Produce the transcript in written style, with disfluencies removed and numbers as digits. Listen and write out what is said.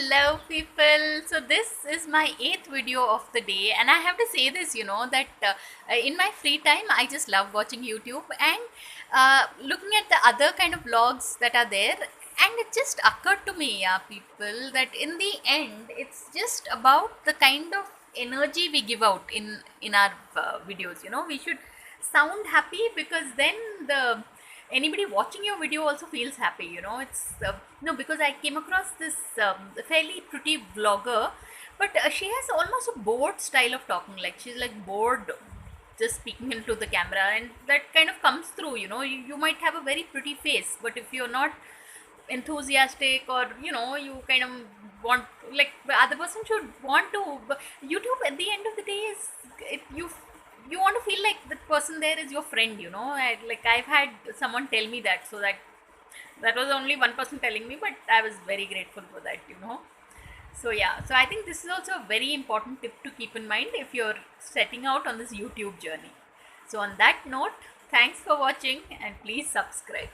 Hello, people. So, this is my eighth video of the day, and I have to say this that in my free time, I just love watching YouTube and looking at the other kind of vlogs that are there. And it just occurred to me, yeah, people, that in the end, it's just about the kind of energy we give out in our videos. We should sound happy because then the anybody watching your video also feels happy. It's no, because I came across this fairly pretty vlogger, but she has almost a bored style of talking, like she's like bored just speaking into the camera, and that kind of comes through. You might have a very pretty face, but if you're not enthusiastic, or you kind of want, like, the other person should want to, YouTube at the end of the day is, if you want to feel like the person there is your friend. Like, I've had someone tell me that, so that was only one person telling me, but I was very grateful for that. So yeah, so I think this is also a very important tip to keep in mind if you're setting out on this YouTube journey. So on that note, thanks for watching and please subscribe.